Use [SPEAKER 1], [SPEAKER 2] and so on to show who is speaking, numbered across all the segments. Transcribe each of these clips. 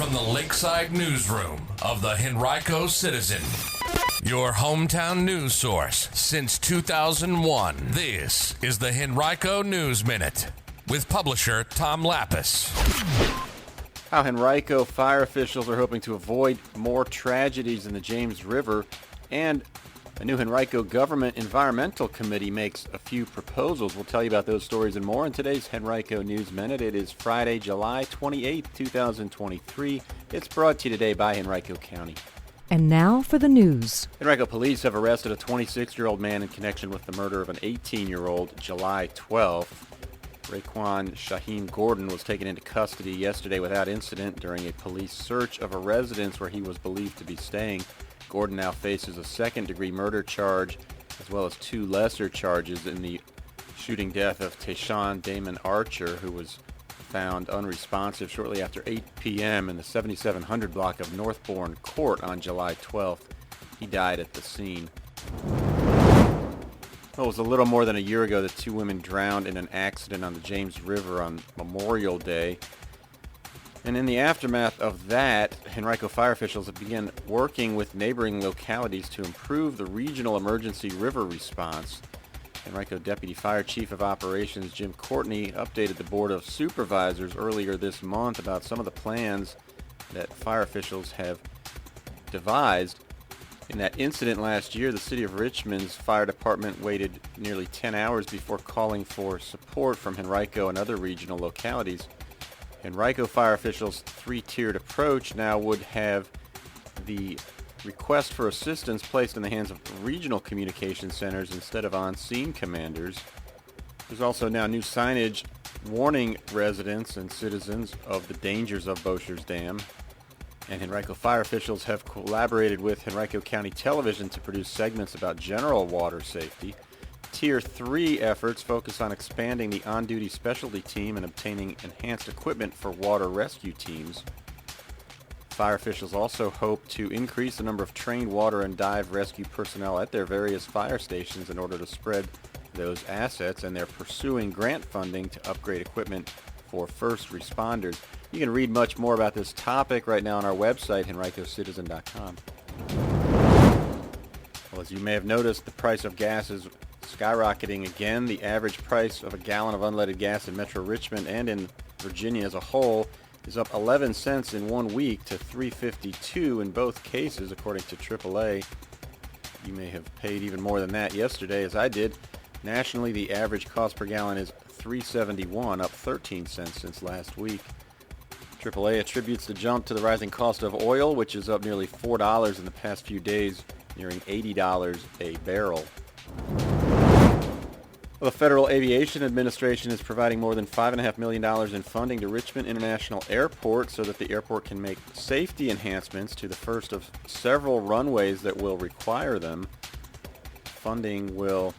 [SPEAKER 1] from the Lakeside Newsroom of the Henrico Citizen, your hometown news source since 2001. This is the Henrico News Minute with publisher Tom Lapis.
[SPEAKER 2] How Henrico Fire officials are hoping to avoid more tragedies in the James River, and a new Henrico Government Environmental Committee makes a few proposals. We'll tell you about those stories and more in today's Henrico News Minute. It is Friday, July 28th, 2023. It's brought to you today by Henrico County.
[SPEAKER 3] And now for the news.
[SPEAKER 2] Henrico Police have arrested a 26-year-old man in connection with the murder of an 18-year-old July 12th. Raekwon Shaheen Gordon was taken into custody yesterday without incident during a police search of a residence where he was believed to be staying. Gordon now faces a second-degree murder charge as well as two lesser charges in the shooting death of Tayshawn Damon Archer, who was found unresponsive shortly after 8 p.m. in the 7700 block of Northbourne Court on July 12th. He died at the scene. Well, it was a little more than a year ago that two women drowned in an accident on the James River on Memorial Day. And in the aftermath of that, Henrico Fire officials have begun working with neighboring localities to improve the regional emergency river response. Henrico Deputy Fire Chief of Operations Jim Courtney updated the Board of Supervisors earlier this month about some of the plans that fire officials have devised. In that incident last year, the city of Richmond's fire department waited nearly 10 hours before calling for support from Henrico and other regional localities. Henrico Fire officials' three-tiered approach now would have the request for assistance placed in the hands of regional communication centers instead of on-scene commanders. There's also now new signage warning residents and citizens of the dangers of Boecher's Dam. And Henrico Fire officials have collaborated with Henrico County Television to produce segments about general water safety. Tier 3 efforts focus on expanding the on-duty specialty team and obtaining enhanced equipment for water rescue teams. Fire officials also hope to increase the number of trained water and dive rescue personnel at their various fire stations in order to spread those assets, and they're pursuing grant funding to upgrade equipment for first responders. You can read much more about this topic right now on our website, henricocitizen.com. Well, as you may have noticed, the price of gas is skyrocketing again. The average price of a gallon of unleaded gas in Metro Richmond and in Virginia as a whole is up 11 cents in 1 week to $3.52 in both cases, according to AAA. You may have paid even more than that yesterday, as I did. Nationally, the average cost per gallon is $3.71, up 13 cents since last week. AAA attributes the jump to the rising cost of oil, which is up nearly $4 in the past few days, nearing $80 a barrel. Well, the Federal Aviation Administration is providing more than $5.5 million in funding to Richmond International Airport so that the airport can make safety enhancements to the first of several runways that will require them. Funding will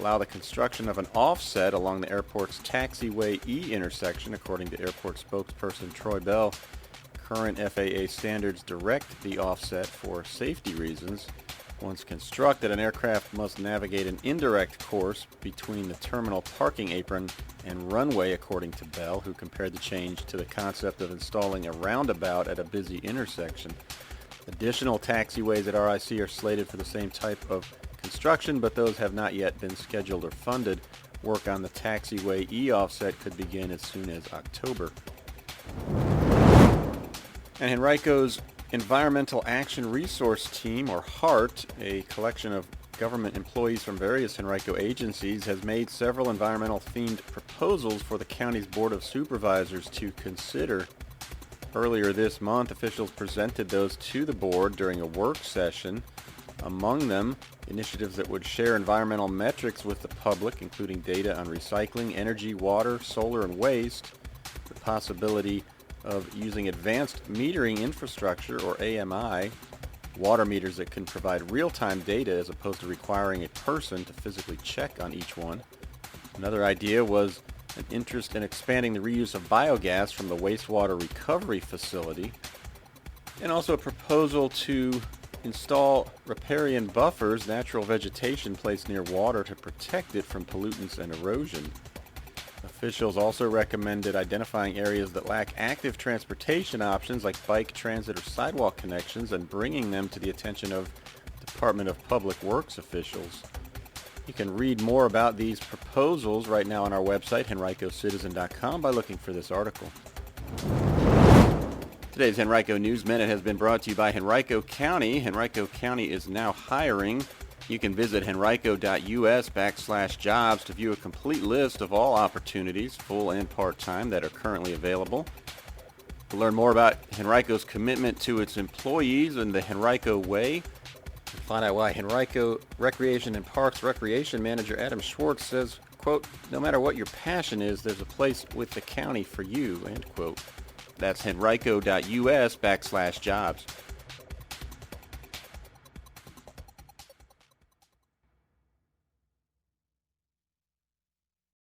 [SPEAKER 2] allow the construction of an offset along the airport's Taxiway E intersection, according to airport spokesperson Troy Bell. Current FAA standards direct the offset for safety reasons. Once constructed, an aircraft must navigate an indirect course between the terminal parking apron and runway, according to Bell, who compared the change to the concept of installing a roundabout at a busy intersection. Additional taxiways at RIC are slated for the same type of construction, but those have not yet been scheduled or funded. Work on the Taxiway E offset could begin as soon as October. And Henrico's Environmental Action Resource Team, or HART, a collection of government employees from various Henrico agencies, has made several environmental-themed proposals for the county's Board of Supervisors to consider. Earlier this month, officials presented those to the board during a work session. Among them, initiatives that would share environmental metrics with the public, including data on recycling, energy, water, solar, and waste, the possibility of using advanced metering infrastructure, or AMI, water meters that can provide real-time data as opposed to requiring a person to physically check on each one. Another idea was an interest in expanding the reuse of biogas from the wastewater recovery facility, and also a proposal to install riparian buffers, natural vegetation placed near water to protect it from pollutants and erosion. Officials also recommended identifying areas that lack active transportation options like bike, transit, or sidewalk connections and bringing them to the attention of Department of Public Works officials. You can read more about these proposals right now on our website, henricocitizen.com, by looking for this article. Today's Henrico News Minute has been brought to you by Henrico County. Henrico County is now hiring. You can visit henrico.us/jobs to view a complete list of all opportunities, full and part-time, that are currently available. To learn more about Henrico's commitment to its employees and the Henrico Way, and find out why Henrico Recreation and Parks Recreation Manager Adam Schwartz says, quote, "No matter what your passion is, there's a place with the county for you," end quote. That's henrico.us/jobs.